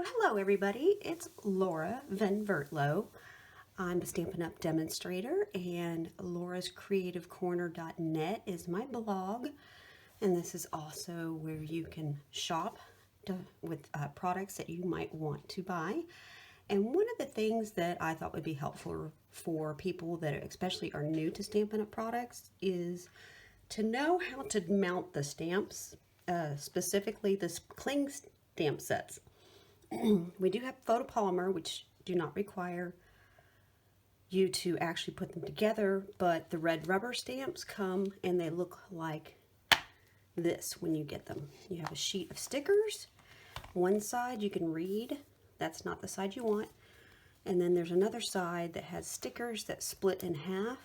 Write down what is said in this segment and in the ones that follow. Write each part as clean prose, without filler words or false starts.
Well, hello everybody. It's Laura Van Vertlo. I'm the Stampin' Up! Demonstrator, and laurascreativecorner.net is my blog. And this is also where you can shop with products that you might want to buy. And one of the things that I thought would be helpful for people that especially are new to Stampin' Up! Products is to know how to mount the stamps, specifically the cling stamp sets. We do have photopolymer, which do not require you to actually put them together, but the red rubber stamps come and they look like this when you get them. You have a sheet of stickers. One side you can read, that's not the side you want. And then there's another side that has stickers that split in half.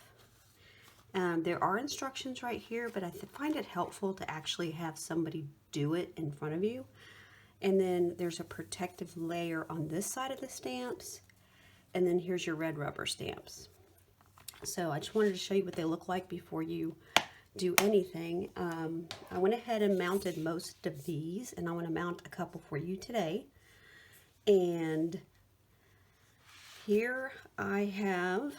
There are instructions right here, but I find it helpful to actually have somebody do it in front of you. And then there's a protective layer on this side of the stamps. And then here's your red rubber stamps. So I just wanted to show you what they look like before you do anything. I went ahead and mounted most of these, and I want to mount a couple for you today. And here I have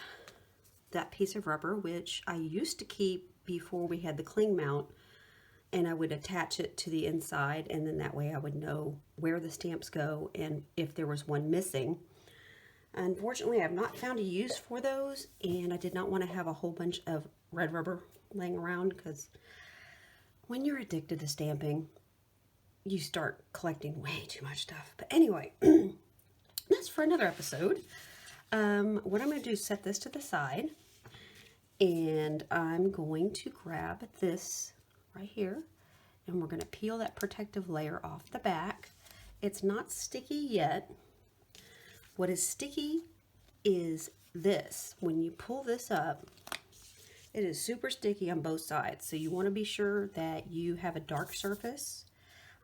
that piece of rubber, which I used to keep before we had the cling mount. And I would attach it to the inside, and then that way I would know where the stamps go and if there was one missing. Unfortunately, I have not found a use for those, and I did not want to have a whole bunch of red rubber laying around, because when you're addicted to stamping, you start collecting way too much stuff. But anyway, that's for another episode. What I'm going to do is set this to the side, and I'm going to grab this right here, and we're going to peel that protective layer off the back. It's not sticky yet. What is sticky is this. When you pull this up, it is super sticky on both sides, so you want to be sure that you have a dark surface.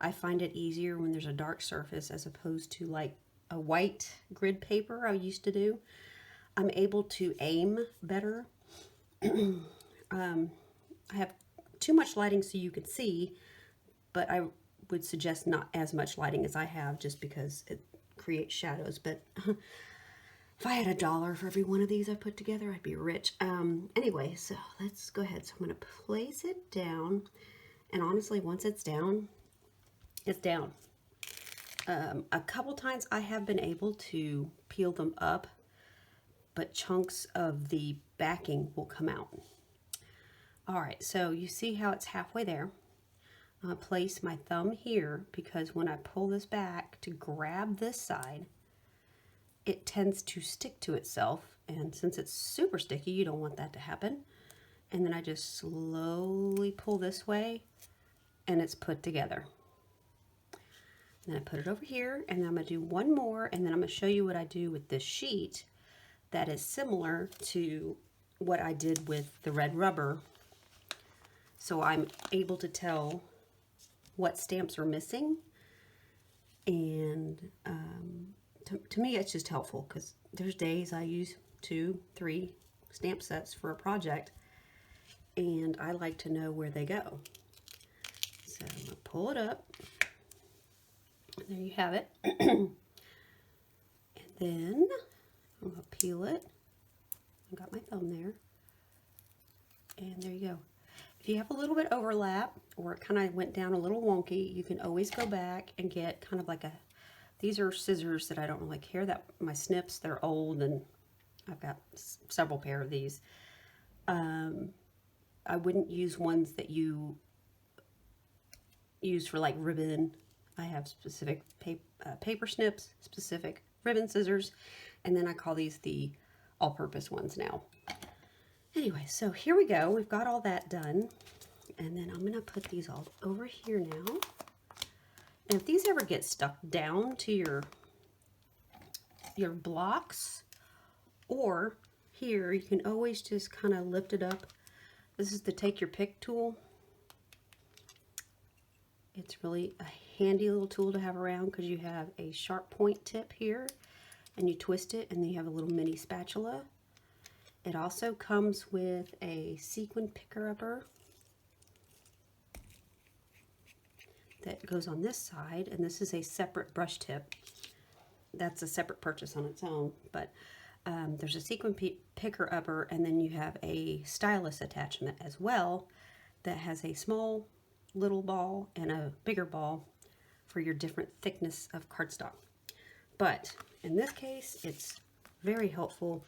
I find it easier when there's a dark surface as opposed to like a white grid paper I used to do. I'm able to aim better. I have too much lighting so you can see, but I would suggest not as much lighting as I have, just because it creates shadows. But if I had $1 for every one of these I put together, I'd be rich. Anyway, so let's go ahead. So I'm going to place it down, and honestly, once it's down, it's down. A couple times I have been able to peel them up, but chunks of the backing will come out. All right, so you see how it's halfway there. I'm going to place my thumb here, because when I pull this back to grab this side, it tends to stick to itself. And since it's super sticky, you don't want that to happen. And then I just slowly pull this way, and it's put together. And then I put it over here, and then I'm going to do one more, and then I'm going to show you what I do with this sheet that is similar to what I did with the red rubber. So I'm able to tell what stamps are missing, and to me it's just helpful, because there's days I use 2, 3 stamp sets for a project, and I like to know where they go. So I'm going to pull it up, and there you have it. And then I'm going to peel it. I got my thumb there, and there you go. If you have a little bit overlap, or it kind of went down a little wonky, you can always go back and get kind of like these are scissors that I don't really care that my snips, they're old, and I've got several pair of these. I wouldn't use ones that you use for like ribbon. I have specific paper snips, specific ribbon scissors, and then I call these the all-purpose ones now. Anyway, so here we go. We've got all that done. And then I'm going to put these all over here now. And if these ever get stuck down to your blocks, or here, you can always just kind of lift it up. This is the take your pick tool. It's really a handy little tool to have around, because you have a sharp point tip here, and you twist it, and then you have a little mini spatula. It also comes with a sequin picker-upper that goes on this side, and this is a separate brush tip. that's a separate purchase on its own. But there's a sequin picker upper, and then you have a stylus attachment as well that has a small little ball and a bigger ball for your different thickness of cardstock. But in this case, it's very helpful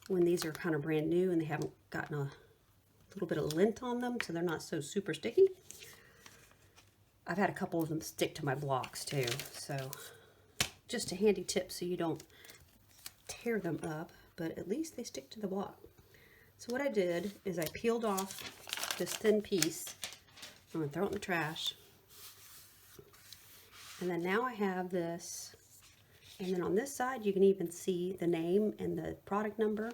when these are kind of brand new and they haven't gotten a little bit of lint on them, so they're not so super sticky. I've had a couple of them stick to my blocks too, so just a handy tip so you don't tear them up, but at least they stick to the block. So what I did is I peeled off this thin piece. I'm going to throw it in the trash. And then now I have this, and then on this side you can even see the name and the product number,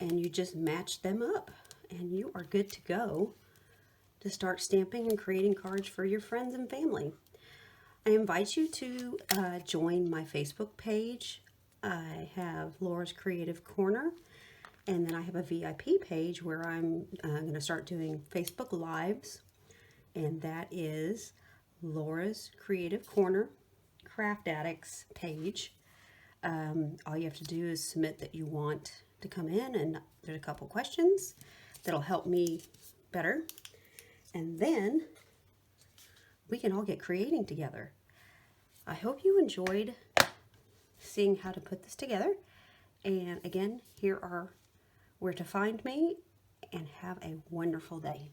and you just match them up and you are good to go to start stamping and creating cards for your friends and family. I invite you to join my Facebook page. I have Laura's Creative Corner, and then I have a VIP page where I'm going to start doing Facebook Lives, and that is Laura's Creative Corner Craft Addicts page. All you have to do is submit that you want to come in, and there's a couple questions that'll help me better, and then we can all get creating together. I hope you enjoyed seeing how to put this together, and again, here are where to find me, and have a wonderful day.